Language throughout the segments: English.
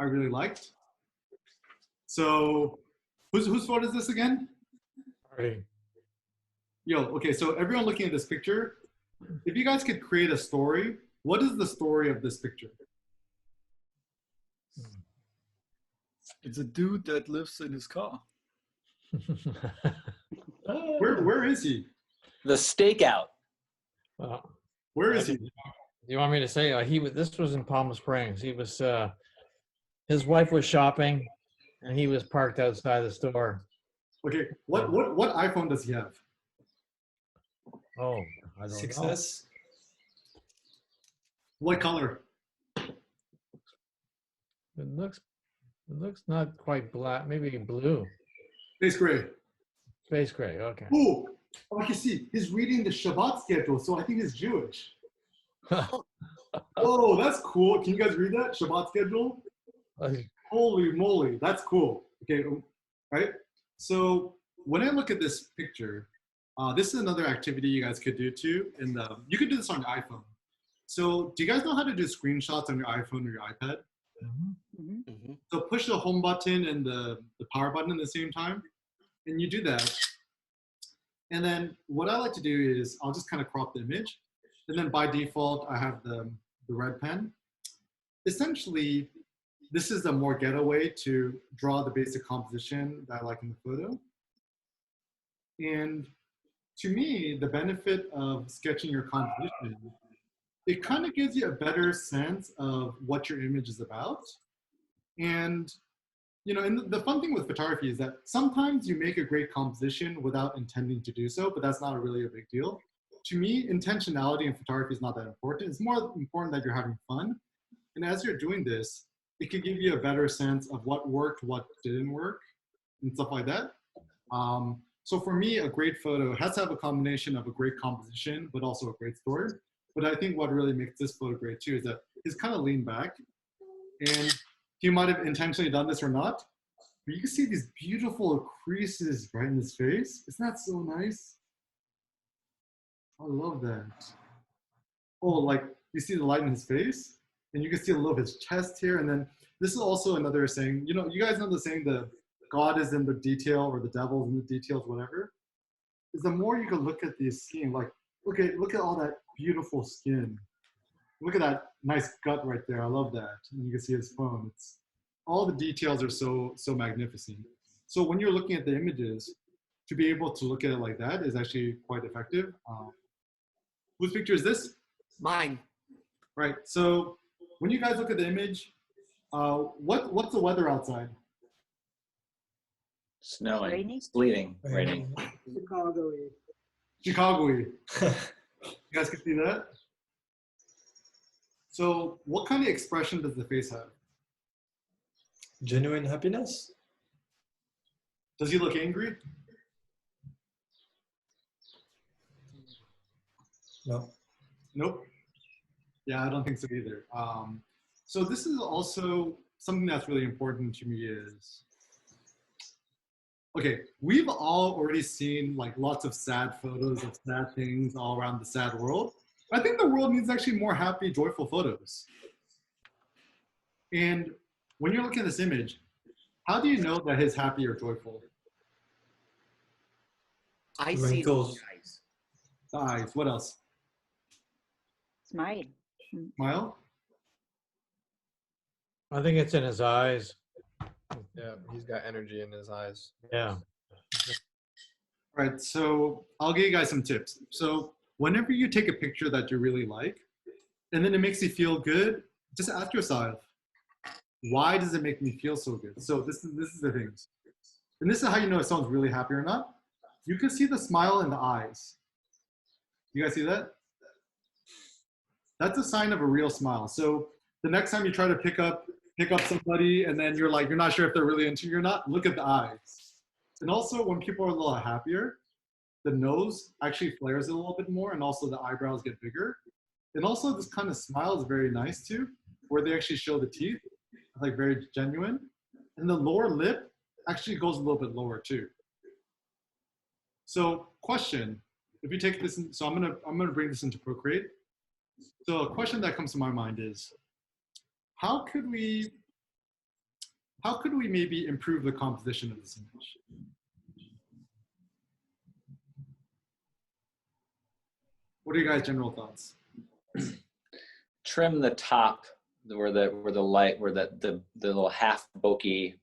I really liked. So whose photo is this again? Right. Yo, okay, so everyone looking at this picture, if you guys could create a story, what is the story of this picture? It's a dude that lives in his car. Where is he? The stakeout. Well, Where is he? you want me to say this was in Palm Springs. He was his wife was shopping and he was parked outside the store. Okay, what iPhone does he have? Oh, I don't know. 6S. What color? It looks not quite black, maybe blue. Space gray. Space gray, okay. Oh, I can see. He's reading the Shabbat schedule, so I think he's Jewish. Oh, that's cool. Can you guys read that? Shabbat schedule? Holy moly, that's cool. Okay, right? So when I look at this picture, this is another activity you guys could do too. You could do this on your iPhone. So do you guys know how to do screenshots on your iPhone or your iPad? So push the home button and the power button at the same time, and you do that. And then what I like to do is I'll just kind of crop the image. And then by default, I have the red pen. Essentially, this is a more ghetto way to draw the basic composition that I like in the photo. And to me, the benefit of sketching your composition, it kind of gives you a better sense of what your image is about. And and the fun thing with photography is that sometimes you make a great composition without intending to do so, but that's not really a big deal. To me, intentionality in photography is not that important. It's more important that you're having fun. And as you're doing this, it could give you a better sense of what worked, what didn't work, and stuff like that. So for me, a great photo has to have a combination of a great composition, but also a great story. But I think what really makes this photo great too is that he's kind of leaned back, and he might have intentionally done this or not, but you can see these beautiful creases right in his face. Isn't that so nice? I love that. Oh, like you see the light in his face, and you can see a little of his chest here. And then this is also another saying, you guys know the saying, the God is in the detail, or the devil is in the details, whatever. Is the more you can look at the skin, like, okay, look at all that beautiful skin. Look at that nice gut right there. I love that. And you can see his phone. All the details are so magnificent. So when you're looking at the images, to be able to look at it like that is actually quite effective. Whose picture is this? Mine. Right. So when you guys look at the image, what's the weather outside? Snowing. Raining? Sleeting. Raining. Chicago-y. You guys can see that? So what kind of expression does the face have? Genuine happiness? Does he look angry? No. Nope. Yeah, I don't think so either. So this is also something that's really important to me is, okay, we've all already seen like lots of sad photos of sad things all around the sad world. I think the world needs actually more happy, joyful photos. And when you're looking at this image, how do you know that he's happy or joyful? I see the Wrinkles. eyes. The eyes. What else? Smile. Smile? I think it's in his eyes. Yeah, he's got energy in his eyes. Yeah. All right, so I'll give you guys some tips. So whenever you take a picture that you really like, and then it makes you feel good, just ask yourself, why does it make me feel so good? So this is the things. And this is how you know if someone's really happy or not. You can see the smile in the eyes. You guys see that? That's a sign of a real smile. So the next time you try to pick up somebody and then you're not sure if they're really into you or not, look at the eyes. And also when people are a little happier, the nose actually flares a little bit more, and also the eyebrows get bigger. And also this kind of smile is very nice too, where they actually show the teeth, like very genuine. And the lower lip actually goes a little bit lower too. So question, if you take this, so I'm gonna bring this into PROCREATE. So a question that comes to my mind is, how could we how could we maybe improve the composition of this image? What are your guys' general thoughts? Trim the top where the little half bokeh.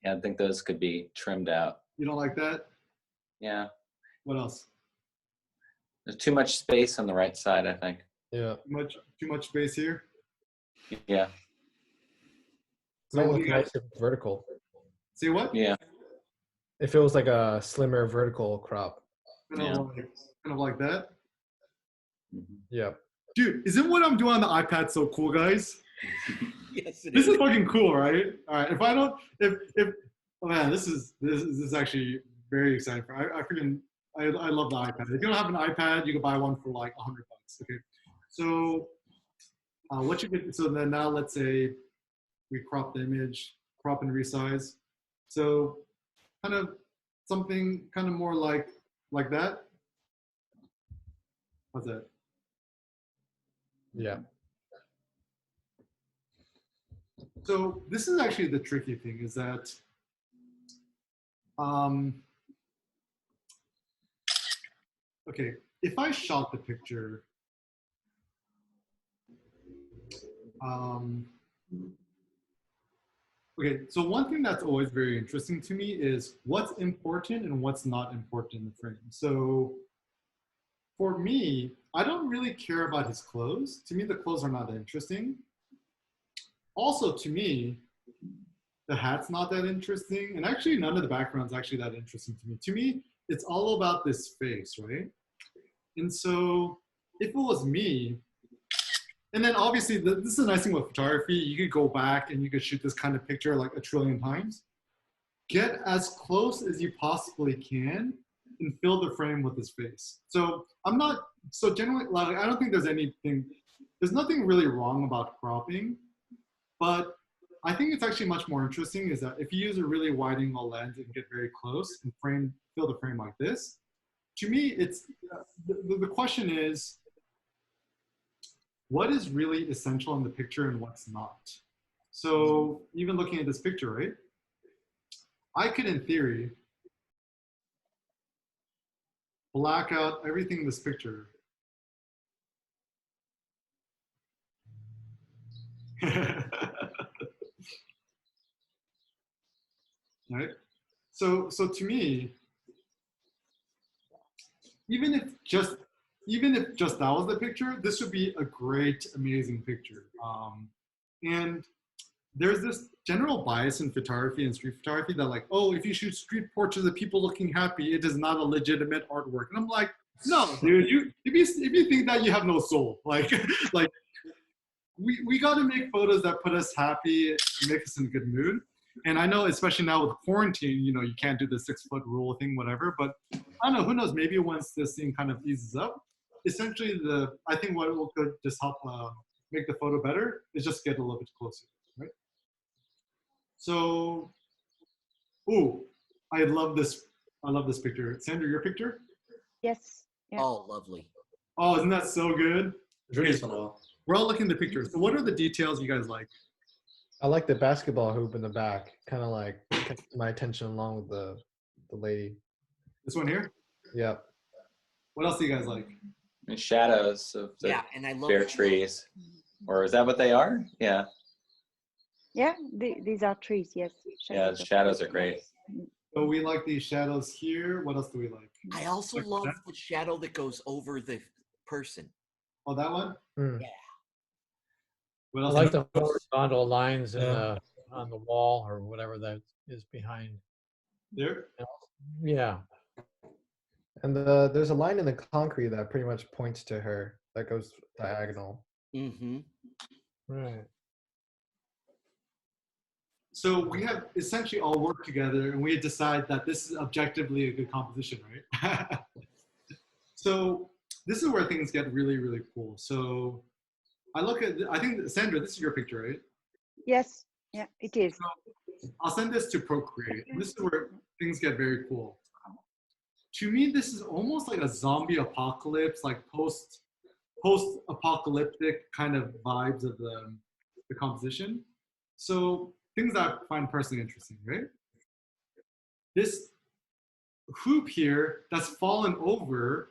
Yeah, I think those could be trimmed out. You don't like that? Yeah. What else? There's too much space on the right side, I think. Yeah. Too much space here? Yeah. So Might what do look you guys nice if vertical. say? What? Yeah. If it was like a slimmer vertical crop. Kind of like that. Mhm. Yeah. Dude, isn't what I'm doing on the iPad so cool, guys? Yes, it This is. is fucking cool, right? All right. If I don't, if oh man, this is actually very exciting. I love the iPad. If you don't have an iPad, you can buy one for like $100. Okay. So what you could, so then now let's say we crop the image, crop and resize. So kind of something kind of more like that. How's that? Yeah. So this is actually the tricky thing is that okay, if I shot the picture, okay, so one thing that's always very interesting to me is what's important and what's not important in the frame. So for me, I don't really care about his clothes. To me, the clothes are not that interesting. Also, to me, the hat's not that interesting. And actually, none of the background's actually that interesting to me. To me, it's all about this face, right? And so if it was me, and then obviously, this is a nice thing with photography. You could go back and you could shoot this kind of picture like a trillion times. Get as close as you possibly can and fill the frame with his face. So so generally, like, I don't think there's nothing really wrong about cropping, but I think it's actually much more interesting is that if you use a really wide angle lens and get very close and fill the frame like this, to me, it's the question is, what is really essential in the picture and what's not? So even looking at this picture, right? I could, in theory, black out everything in this picture. Right? So to me, even if just that was the picture, this would be a great, amazing picture. And there's this general bias in photography and street photography that like, oh, if you shoot street portraits of people looking happy, it is not a legitimate artwork. And I'm like, no, dude, if you think that, you have no soul. Like we got to make photos that put us happy and make us in a good mood. And I know, especially now with quarantine, you can't do the 6-foot rule thing, whatever. But I don't know, who knows? Maybe once this thing kind of eases up, essentially, I think what will could just help make the photo better is just get a little bit closer, right? So, ooh, I love this picture. Sandra, your picture? Yes. Yeah. Oh, lovely. Oh, isn't that so good? It's really small. We're all looking at the pictures. So what are the details you guys like? I like the basketball hoop in the back. Kind of like kept my attention along with the lady. This one here? Yep. What else do you guys like? And shadows of the Yeah, and I love bare trees. Or is that what they are? Yeah. Yeah, these are trees, yes. Yeah, the shadows are great. So we like these shadows here. What else do we like? I also Like love that? the shadow that goes over the person. Oh, that one? Mm. Yeah. What I else? like the horizontal lines Yeah. on the wall or whatever that is behind. There? Yeah. And there's a line in the concrete that pretty much points to her that goes diagonal. Mm-hmm. Right. So we have essentially all worked together and we decide that this is objectively a good composition, right? So this is where things get really, really cool. So I think, Sandra, this is your picture, right? Yes, yeah, it is. I'll send this to PROCREATE. This is where things get very cool. To me, this is almost like a zombie apocalypse, like post-apocalyptic kind of vibes of the composition. So things that I find personally interesting, right? This hoop here that's fallen over,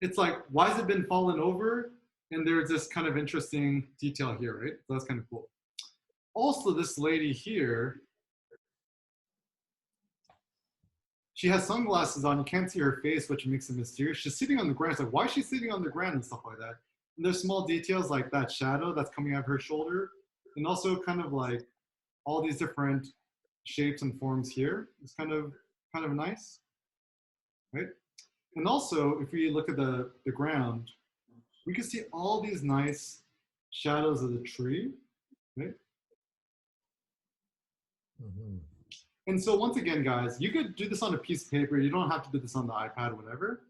it's like, why has it been fallen over? And there's this kind of interesting detail here, right? So that's kind of cool. Also, this lady here, she has sunglasses on. You can't see her face, which makes it mysterious. She's sitting on the ground. It's like, why is she sitting on the ground and stuff like that? And there's small details like that shadow that's coming out of her shoulder. And also kind of like all these different shapes and forms here. It's kind of nice, right? And also, if we look at the ground, we can see all these nice shadows of the tree, right? Mm-hmm. And so once again, guys, you could do this on a piece of paper. You don't have to do this on the iPad, whatever.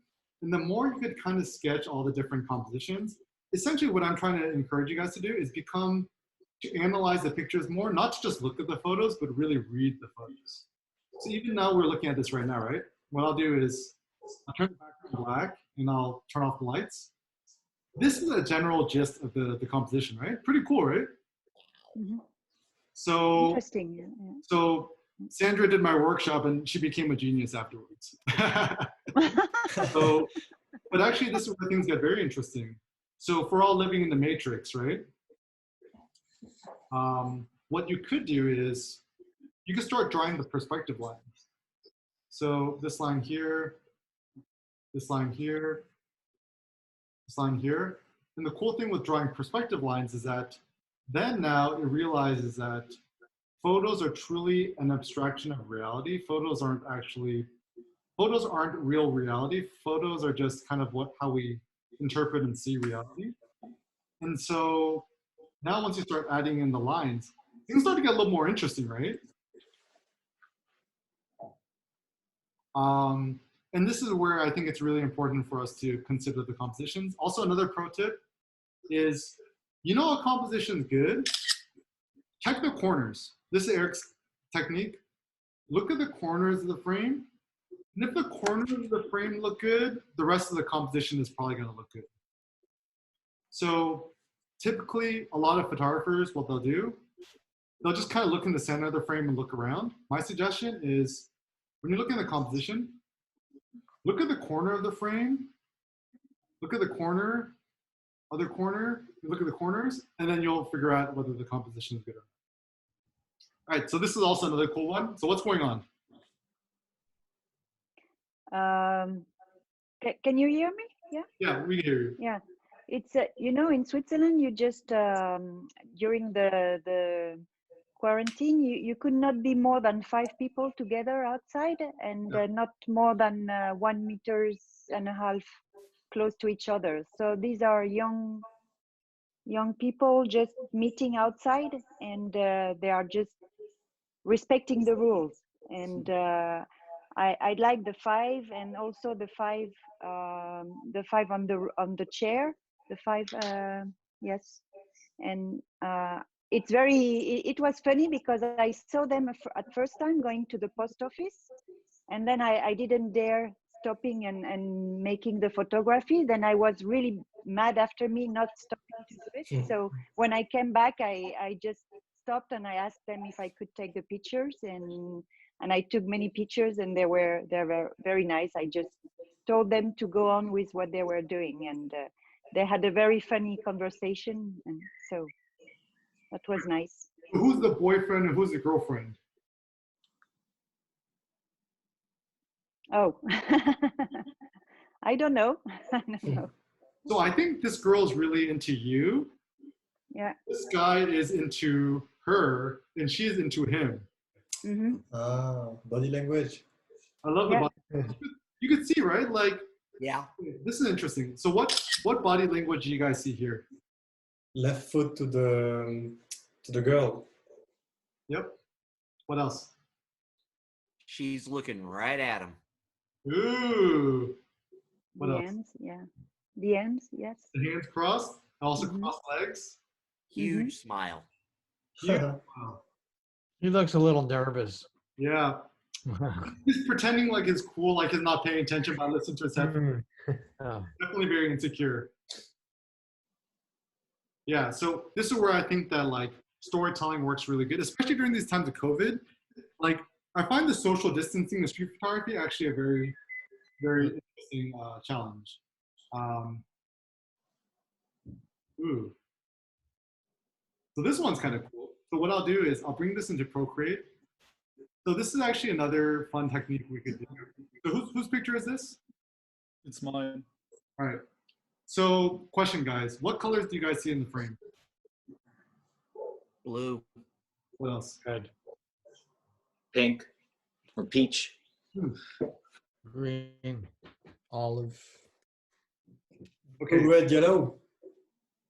And the more you could kind of sketch all the different compositions, essentially what I'm trying to encourage you guys to do is to analyze the pictures more, not to just look at the photos, but really read the photos. So even now we're looking at this right now, right? What I'll do is I'll turn the background black and I'll turn off the lights. This is a general gist of the composition, right? Pretty cool, right? Mm-hmm. So, Interesting. Yeah. so Sandra did my workshop and she became a genius afterwards. So, but actually this is where things get very interesting. So if we're all living in the matrix, right? What you could do is you could start drawing the perspective lines. So this line here, this line here, this line here. And the cool thing with drawing perspective lines is that then now it realizes that photos are truly an abstraction of reality. Photos aren't real reality. Photos are just kind of how we interpret and see reality. And so now once you start adding in the lines, things start to get a little more interesting, right? And this is where I think it's really important for us to consider the compositions. Also, another pro tip is, you know a composition's good? Check the corners. This is Eric's technique. Look at the corners of the frame. And if the corners of the frame look good, the rest of the composition is probably gonna look good. So typically, a lot of photographers, what they'll do, they'll just kind of look in the center of the frame and look around. My suggestion is, when you look at the composition, look at the corner of the frame, look at the corner, other corner, look at the corners, and then you'll figure out whether the composition is good or not. All right, so this is also another cool one. So what's going on? Can you hear me? Yeah. Yeah, we can hear you. Yeah. It's in Switzerland, you just during the quarantine, you could not be more than 5 people together outside, and not more than 1.5 meters close to each other. So these are young people just meeting outside, and they are just respecting the rules. And I like the 5, and also the 5 on the chair, the 5 yes. And it was funny because I saw them at first time going to the post office, and then I didn't dare stopping and making the photography. Then I was really mad after me not stopping to do it. So when I came back, I just stopped and I asked them if I could take the pictures, and I took many pictures, and they were very nice. I just told them to go on with what they were doing, and they had a very funny conversation, and so that was nice. Who's the boyfriend and who's the girlfriend? Oh, I don't know. I don't know. So I think this girl is really into you. Yeah. This guy is into her, and she's into him. Mm-hmm. Body language. I love the body. You could see, right? Like, Yeah. this is interesting. So what body language do you guys see here? Left foot to the girl. Yep. What else? She's looking right at him. Ooh. What The else? ends, yeah. The ends, yes. The hands crossed. Also Mhm. crossed legs. Huge smile. Yeah. Wow. He looks a little nervous. Yeah. He's pretending like it's cool, like he's not paying attention by listening to his headphones. Oh. Definitely very insecure. Yeah, so this is where I think that like storytelling works really good, especially during these times of COVID. Like, I find the social distancing in street photography actually a very, very interesting challenge. Ooh. So this one's kind of cool. So what I'll do is I'll bring this into PROCREATE. So this is actually another fun technique we could do. So whose picture is this? It's mine. All right. So question, guys. What colors do you guys see in the frame? Blue. What else? Good. Pink or peach. Green. Olive. Okay. Red, yellow.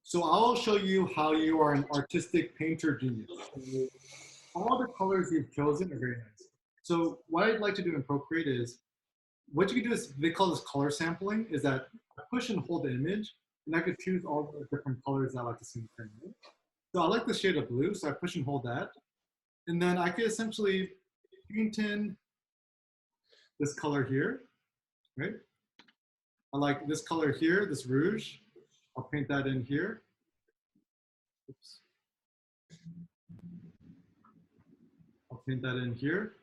So I'll show you how you are an artistic painter genius. All the colors you've chosen are very nice. So what I'd like to do in PROCREATE is, what you can do is, they call this color sampling, is that I push and hold the image, and I could choose all the different colors I like to see in the frame. So I like the shade of blue, so I push and hold that. And then I could essentially paint in this color here, right? I like this color here, this rouge. I'll paint that in here. Oops. I'll paint that in here.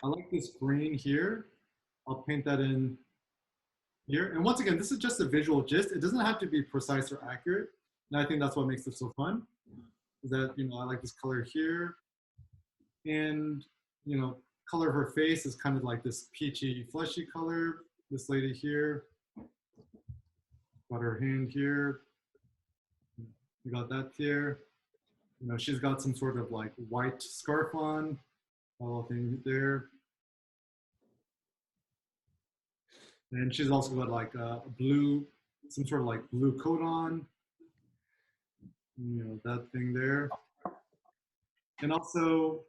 I like this green here. I'll paint that in here. And once again, this is just a visual gist. It doesn't have to be precise or accurate. And I think that's what makes it so fun. Is that, you know, I like this color here. And, you know, color of her face is kind of like this peachy, fleshy color. This lady here. Got her hand here. We got that here. You know, she's got some sort of like white scarf on. All thing there. And she's also got like a blue, some sort of like blue coat on. You know, that thing there. And also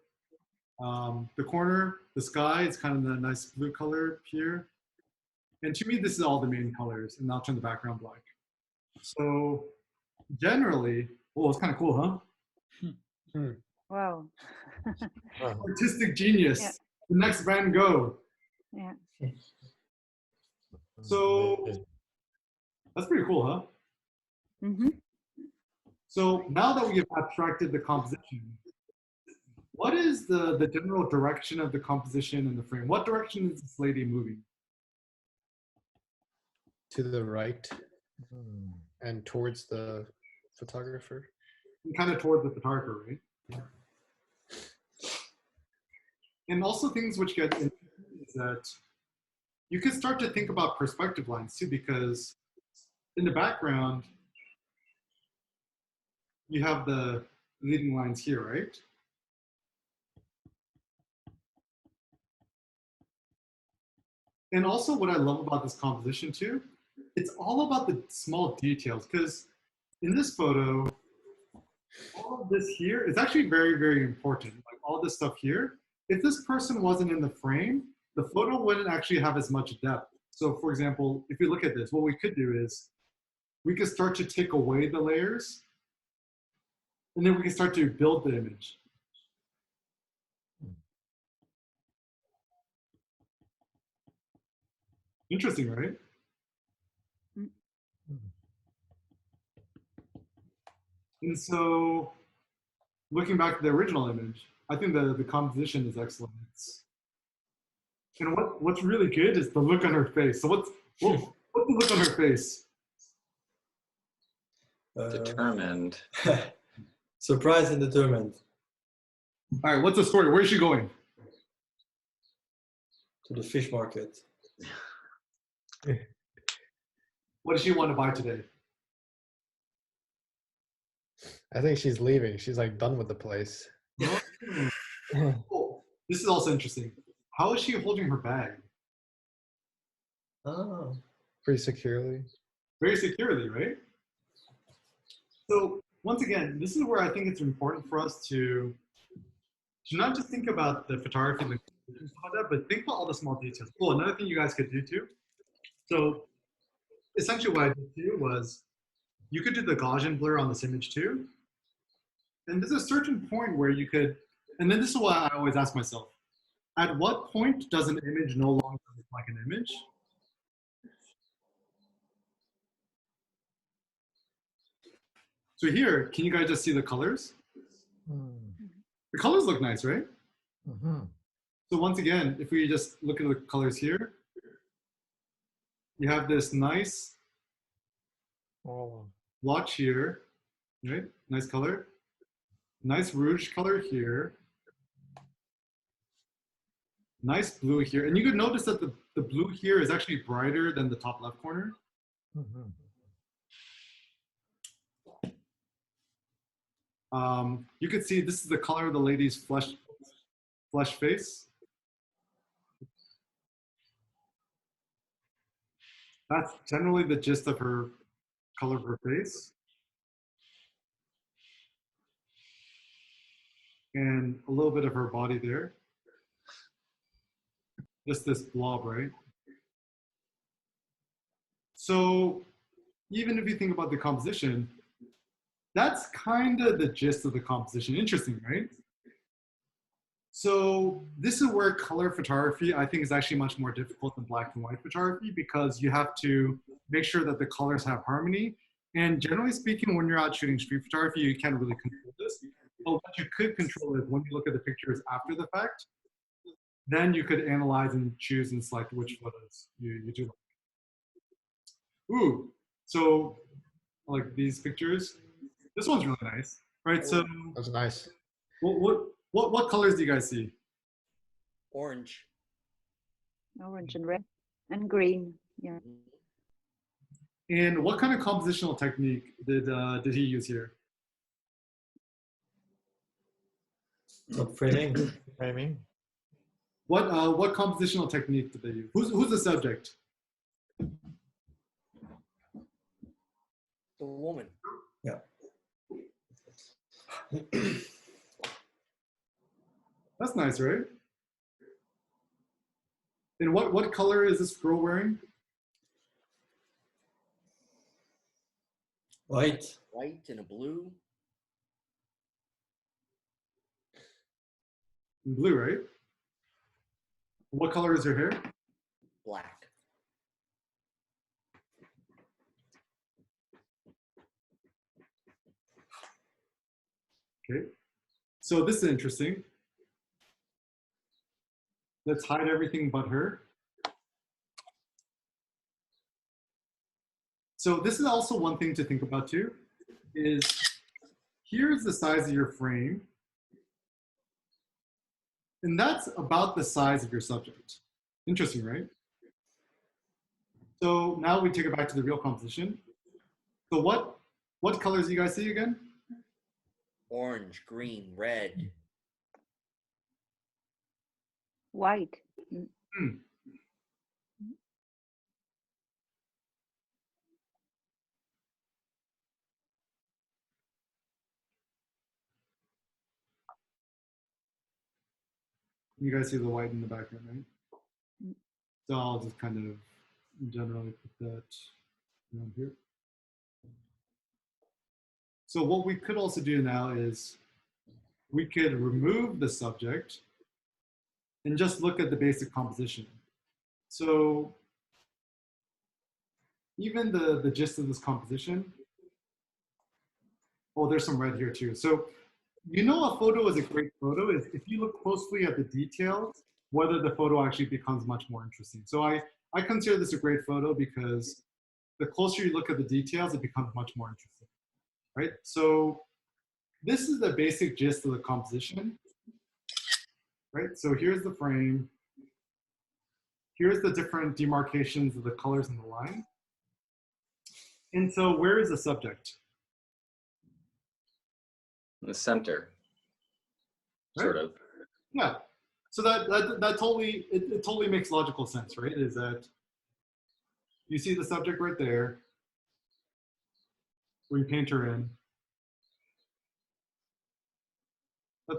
the corner, the sky is kind of a nice blue color here. And to me, this is all the main colors, and I'll turn the background black. So generally, oh, it's kind of cool, huh? Wow. Artistic genius. Yeah. The next Van Gogh. Yeah. So that's pretty cool, huh? Mm-hmm. So now that we have abstracted the composition, what is the general direction of the composition in the frame? What direction is this lady moving? To the right and towards the photographer. And kind of toward the photographer, right? And also things which get in is that you can start to think about perspective lines too, because in the background, you have the leading lines here, right? And also what I love about this composition too, it's all about the small details, because in this photo, all of this here is actually very, very important. Like all this stuff here, if this person wasn't in the frame, the photo wouldn't actually have as much depth. So for example, if you look at this, what we could do is we could start to take away the layers, and then we can start to build the image. Interesting, right? And so, looking back to the original image, I think the composition is excellent. And what's really good is the look on her face. So what's the look on her face? Determined. Surprised and determined. All right, what's the story? Where's she going? To the fish market. What does she want to buy today? I think she's leaving. She's like done with the place. Oh, this is also interesting. How is she holding her bag? Oh. Pretty securely. Very securely, right? So once again, this is where I think it's important for us to not just think about the photography and the stuff like that, but think about all the small details. Oh, another thing you guys could do too. So essentially what I did too was you could do the Gaussian blur on this image too. And there's a certain point where you could, and then this is what I always ask myself, at what point does an image no longer look like an image? So here, can you guys just see the colors? The colors look nice, right? Mm-hmm. So once again, if we just look at the colors here, you have this nice blotch here, right? Nice color. Nice rouge color here. Nice blue here. And you could notice that the blue here is actually brighter than the top left corner. Mm-hmm. You could see this is the color of the lady's flesh face. That's generally the gist of her color of her face. And a little bit of her body there. Just this blob, right? So even if you think about the composition, that's kind of the gist of the composition. Interesting, right? So this is where color photography, I think, is actually much more difficult than black and white photography, because you have to make sure that the colors have harmony. And generally speaking, when you're out shooting street photography, you can't really control this. But what you could control is when you look at the pictures after the fact, then you could analyze and choose and select which photos you do. Ooh, so like these pictures. This one's really nice, right? So That's nice. what colors do you guys see? Orange. Orange and red and green. Yeah. And what kind of compositional technique did he use here? Not framing. Framing. What compositional technique did they use? Who's the subject? The woman. Yeah. That's nice, right? And what color is this girl wearing? White. White and a blue. Blue, right? What color is her hair? Black. Okay. So this is interesting. Let's hide everything but her. So this is also one thing to think about too, is here's the size of your frame. And that's about the size of your subject. Interesting, right? So now we take it back to the real composition. So what colors do you guys see again? Orange, green, red. White. You guys see the white in the background, right? So I'll just kind of generally put that around here. So what we could also do now is we could remove the subject and just look at the basic composition. So even the gist of this composition, oh, there's some red here too. So you know a photo is a great photo is if you look closely at the details, whether the photo actually becomes much more interesting. So I consider this a great photo because the closer you look at the details, it becomes much more interesting, right? So this is the basic gist of the composition, right? So here's the frame. Here's the different demarcations of the colors in the line. And so where is the subject? The center, Right? sort of. Yeah. So that totally, it totally makes logical sense, right? Is that you see the subject right there. We paint her in.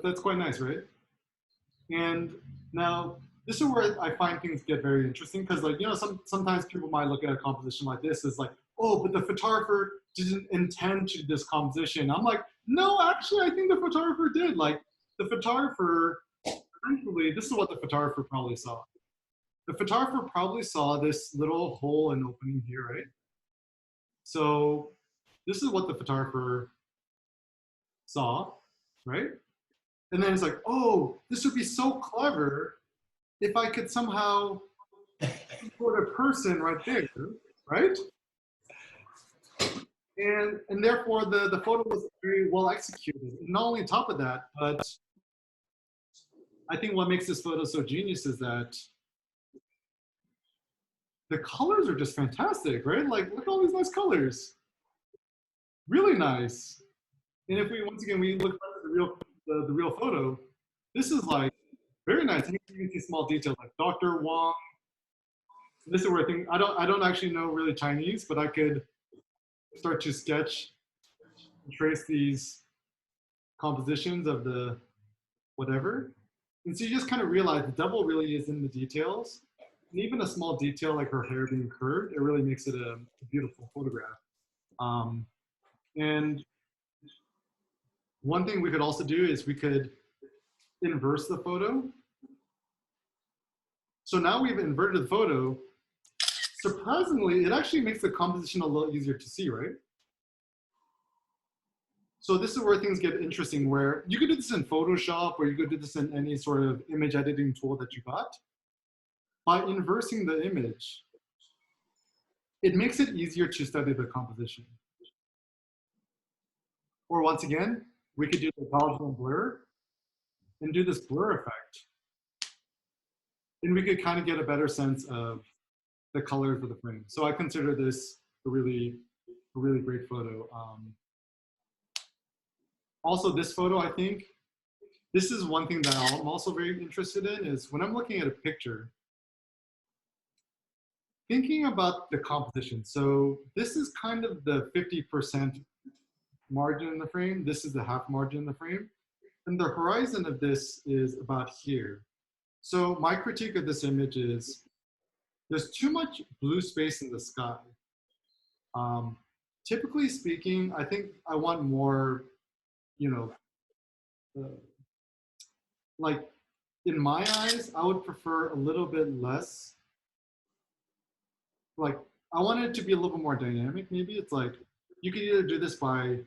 That's quite nice, right? And now this is where I find things get very interesting because, like, you know, sometimes people might look at a composition like this as like, oh, but the photographer didn't intend to do this composition. I'm like, no, actually, I think the photographer did. Like, the photographer, essentially, this is what the photographer probably saw. The photographer probably saw this little hole and opening here, right? So this is what the photographer saw. right? And then it's like, oh, this would be so clever if I could somehow put a person right there, right? And therefore the photo was very well executed. And not only on top of that, but I think what makes this photo so genius is that the colors are just fantastic, right? Like, look at all these nice colors. Really nice. And if we, once again, we look at the real photo, this is like very nice. And you can see small details like Dr. Wong. This is where I think, I don't actually know really Chinese, but I could start to sketch and trace these compositions of the whatever. And so you just kind of realize the devil really is in the details. And even a small detail like her hair being curved, it really makes it a beautiful photograph. And one thing we could also do is we could inverse the photo. So now we've inverted the photo. Surprisingly, it actually makes the composition a little easier to see, right? So this is where things get interesting, where you could do this in Photoshop or you could do this in any sort of image editing tool that you got. By inversing the image, it makes it easier to study the composition. Or once again, we could do the Gaussian blur and do this blur effect. And we could kind of get a better sense of the colors of the frame. So I consider this a really great photo. Also, this photo, I think, this is one thing that I'm also very interested in is when I'm looking at a picture, thinking about the composition. So this is kind of the 50% margin in the frame. This is the half margin in the frame. And the horizon of this is about here. So my critique of this image is there's too much blue space in the sky. Typically speaking, I think I want more, you know, like in my eyes, I would prefer a little bit less. Like I want it to be a little bit more dynamic. Maybe it's like you could either do this by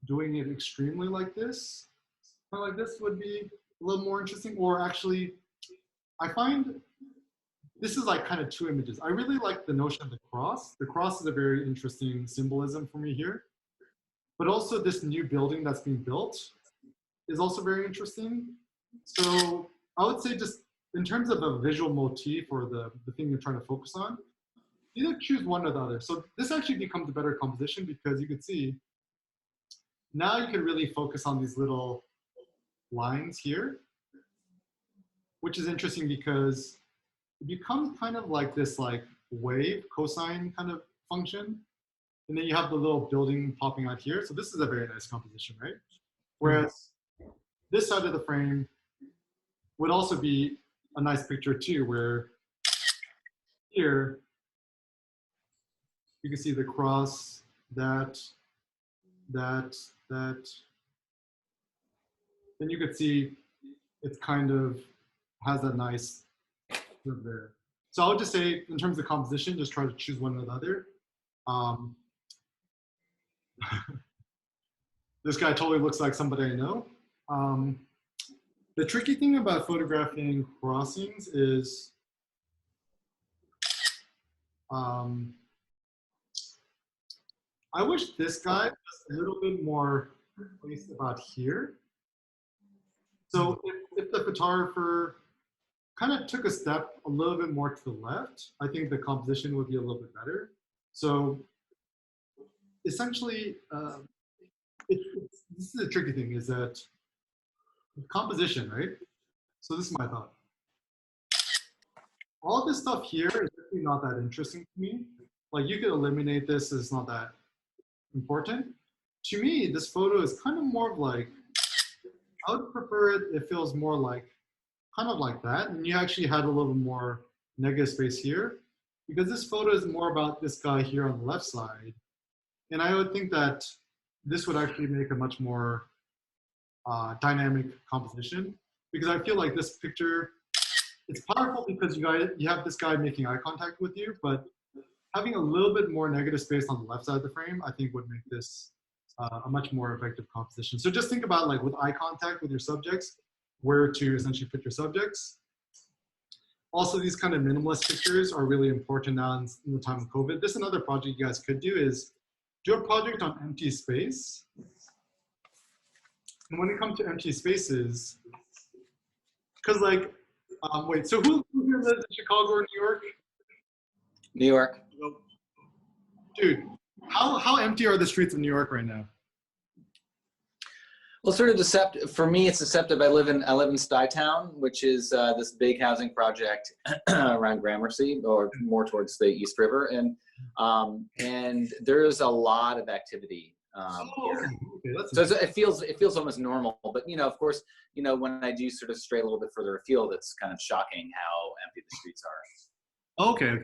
doing it extremely like this, kind of like this would be a little more interesting, or actually, I find this is like kind of two images. I really like the notion of the cross. The cross is a very interesting symbolism for me here. But also this new building that's being built is also very interesting. So I would say just in terms of a visual motif or the thing you're trying to focus on, either choose one or the other. So this actually becomes a better composition because you can see now you can really focus on these little lines here, which is interesting because it becomes kind of like this like wave cosine kind of function. And then you have the little building popping out here. So this is a very nice composition, right? Whereas this side of the frame would also be a nice picture too, where here you can see the cross, that. Then you could see it's kind of has a nice curve there. So I would just say in terms of composition, just try to choose one or the other. This guy totally looks like somebody I know. The tricky thing about photographing crossings is I wish this guy was a little bit more placed about here. So if the photographer kind of took a step a little bit more to the left, I think the composition would be a little bit better. So essentially, this is a tricky thing, is that composition, right? So this is my thought. All this stuff here is really not that interesting to me. Like you could eliminate this, it's not that important. To me, this photo is kind of more of like, I would prefer it, it feels more like, kind of like that. And you actually had a little more negative space here because this photo is more about this guy here on the left side. And I would think that this would actually make a much more dynamic composition because I feel like this picture, it's powerful because you have this guy making eye contact with you, but having a little bit more negative space on the left side of the frame, I think would make this a much more effective composition. So just think about like with eye contact with your subjects, where to essentially put your subjects. Also, these kind of minimalist pictures are really important now in the time of COVID. This is another project you guys could do is do a project on empty space. And when it comes to empty spaces, because like, wait, so who here lives in Chicago or New York? New York. Dude, how empty are the streets of New York right now? Well, sort of deceptive. For me, it's deceptive. I live in Stuytown, which is this big housing project around Gramercy, or more towards the East River, and there's a lot of activity here. Okay, So it feels almost normal. But of course, when I do sort of stray a little bit further afield, it's kind of shocking how empty the streets are. Okay.